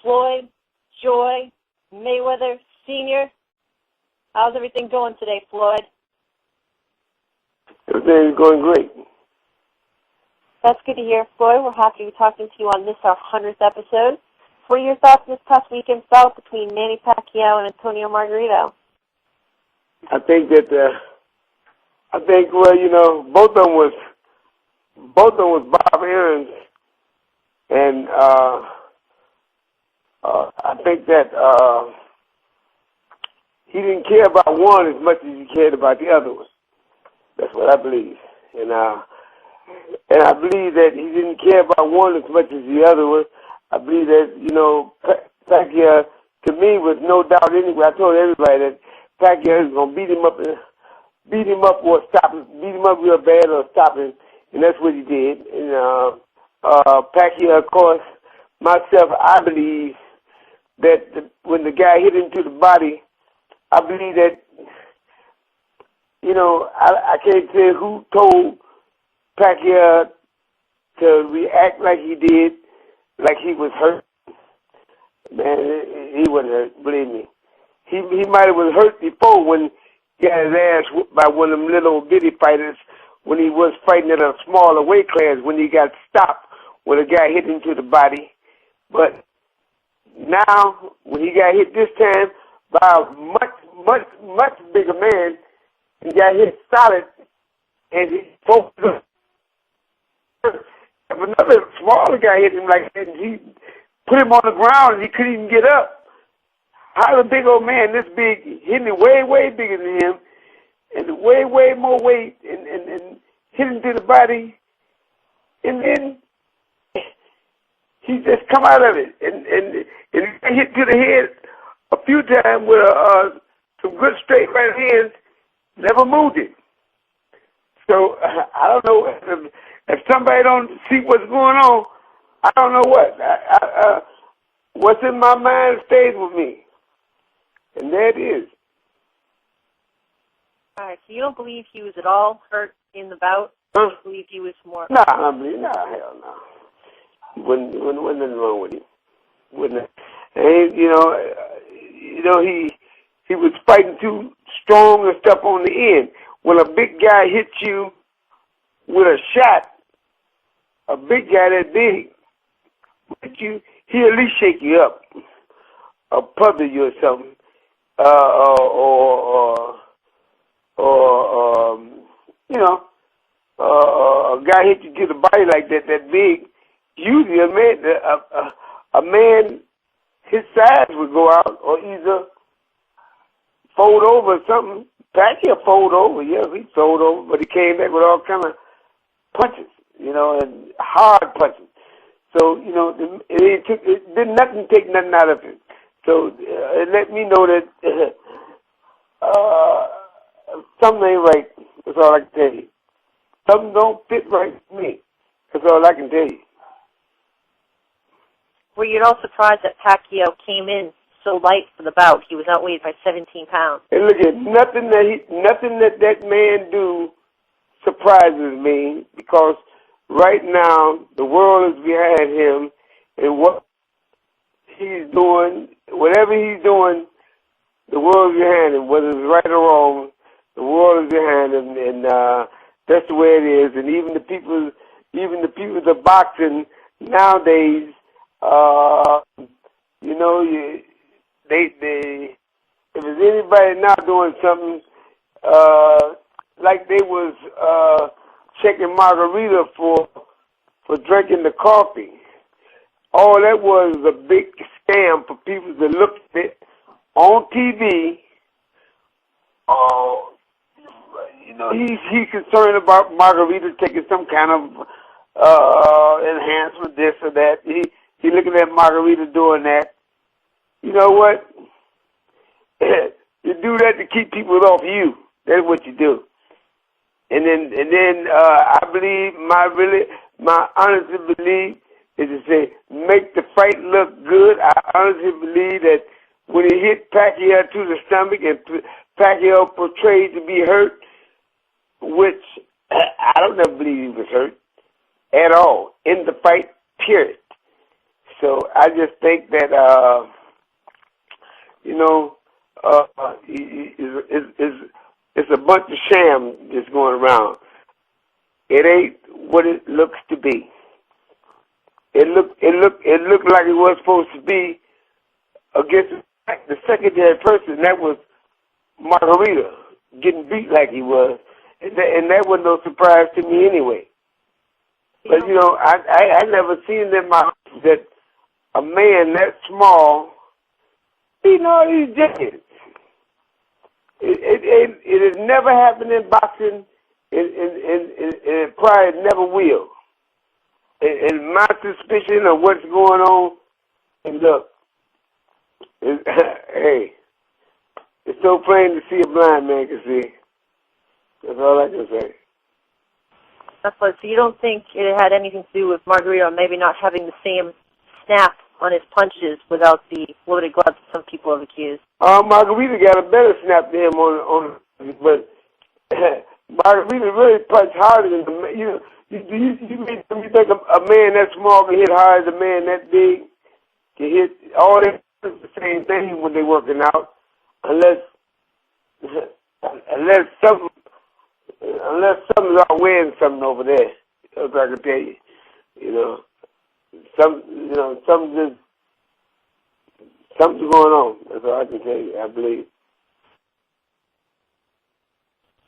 Floyd Joy Mayweather Sr. How's everything going today, Floyd? Everything's going great. That's good to hear, Floyd. We're happy to be talking to you on this, our 100th episode. What are your thoughts on this past weekend's bout between Manny Pacquiao and Antonio Margarito? I think that, both of them was barbarians, and I think that he didn't care about one as much as he cared about the other one. That's what I believe, and I believe that he didn't care about one as much as the other one. I believe that Pacquiao, to me, was no doubt anyway. I told everybody that Pacquiao is going to beat him up or stop him, beat him up real bad or stop him, and that's what he did. And Pacquiao, of course, myself, I believe that when the guy hit him to the body, I believe that, I can't tell who told Pacquiao to react like he did, like he was hurt. Man, he wasn't hurt, believe me. He might have was hurt before when he got his ass whooped by one of them little bitty fighters when he was fighting at a smaller weight class, when he got stopped when a guy hit him to the body. But now, when he got hit this time by a much bigger man, he got hit solid, and he focused up. If another smaller guy hit him like that, and he put him on the ground and he couldn't even get up. How a big old man this big hit me way bigger than him, and way more weight, and hit him to the body, and then he just come out of it, and he got hit to the head a few times with some good straight right hands, never moved it. So I don't know if somebody don't see what's going on. I don't know what. What's in my mind stays with me. And there it is. All right, so you don't believe he was at all hurt in the bout? Huh? You believe he was more... Nah, hell no. Wasn't nothing wrong with him. Wouldn't. And, he was fighting too strong and stuff on the end. When a big guy hits you with a shot, a big guy that big, hit you, he'll at least shake you up, or puzzle you or something, a guy hit you to the body like that big. Usually a man his size would go out or either fold over or something. Pacquiao fold over, yeah, he fold over, but he came back with all kind of punches, and hard punches. So, it didn't nothing take nothing out of him. So it let me know that something ain't right. That's all I can tell you. Something don't fit right with me. That's all I can tell you. Were you at all surprised that Pacquiao came in so light for the bout? He was outweighed by 17 pounds. And look at nothing that man do surprises me, because right now the world is behind him, and what he's doing, whatever he's doing, the world is behind him. Whether it's right or wrong, the world is behind him, and that's the way it is. And even the people that boxing nowadays, if there's anybody not doing something like they was checking Margarita for drinking the coffee, all that was a big scam for people to look at it on TV. He's concerned about Margarita taking some kind of enhancement, this or that. He looking at Margarita doing that. You know what? You do that to keep people off you. That's what you do. And then I believe my honest belief is to say, make the fight look good. I honestly believe that when he hit Pacquiao to the stomach and Pacquiao portrayed to be hurt, which I don't ever believe he was hurt at all in the fight, period. So I just think that, it's a bunch of sham that's going around. It ain't what it looks to be. It looked like it was supposed to be against the secondary person. That was Margarita getting beat like he was, and that was no surprise to me anyway. But I never seen that a man that small beating all these giants. It has never happened in boxing, and it probably never will. And my suspicion of what's going on, and look, hey, it's so plain to see a blind man can see. That's all I can say. That's what. So you don't think it had anything to do with Margarito maybe not having the same snap on his punches without the loaded gloves some people have accused? Margarita got a better snap to him but Margarita really punched harder than you think a man that small can hit harder than a man that big can hit all the same thing when they're working out, unless something's outweighing something over there. That's what I can tell you. Something's going on. That's all I can tell you, I believe.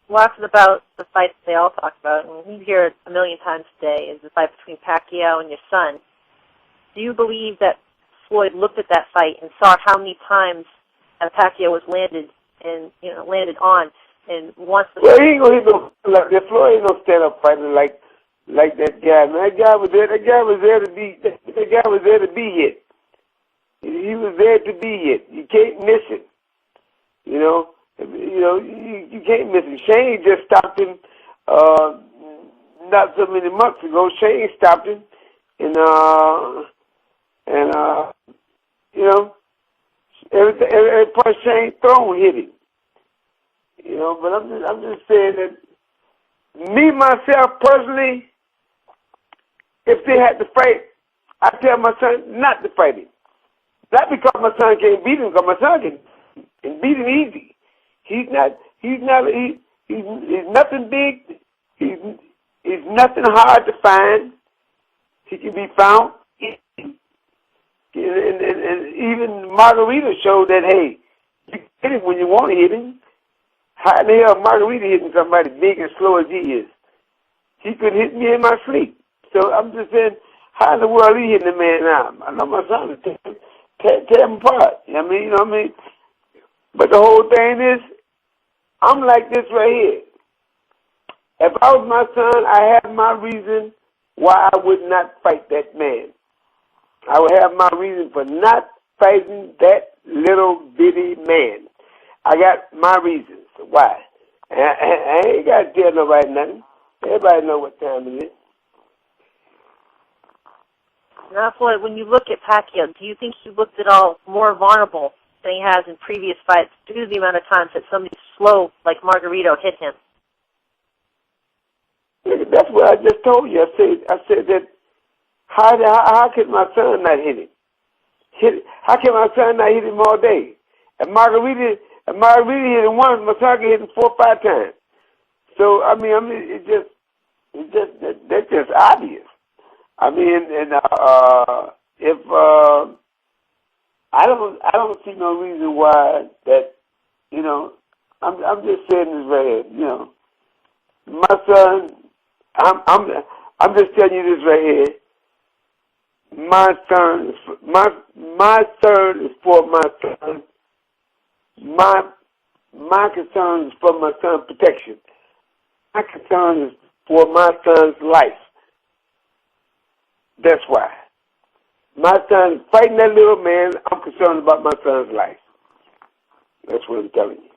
Well, after about the fights they all talk about, and you hear it a million times today, is the fight between Pacquiao and your son. Do you believe that Floyd looked at that fight and saw how many times that Pacquiao was landed on, and wants to... Well, he ain't gonna hit no like that. Floyd ain't no stand-up fighter like that guy. Man, that guy was there to be hit. He was there to be hit. You can't miss it. You can't miss it. Shane just stopped him not so many months ago. Shane stopped him, and every punch Shane thrown hit him. But I'm just saying that me myself personally, if they had to fight, I tell my son not to fight him. Not because my son can't beat him, because my son can beat him easy. He's nothing big. He's nothing hard to find. He can be found. And even Margarita showed that, hey, you can hit him when you want to hit him. How in the hell Margarita hitting somebody big and slow as he is? He could hit me in my sleep. So I'm just saying, how in the world he hitting the man now? I know my son is tear him apart. You know what I mean? But the whole thing is, I'm like this right here. If I was my son, I have my reason why I would not fight that man. I would have my reason for not fighting that little bitty man. I got my reasons why. I ain't got to tell nobody nothing. Everybody know what time it is. Now, Floyd, when you look at Pacquiao, do you think he looked at all more vulnerable than he has in previous fights due to the amount of times that somebody slow like Margarito hit him? That's what I just told you. I said that how could my son not hit him? How can my son not hit him all day? And Margarita hit him once, my son can hit him 4 or 5 times. So that's just obvious. If I don't see no reason why that. I'm just saying this right here. My son, I'm just telling you this right here. My son is for my son. My concern is for my son's protection. My concern is for my son's life. That's why. My son is fighting that little man. I'm concerned about my son's life. That's what I'm telling you.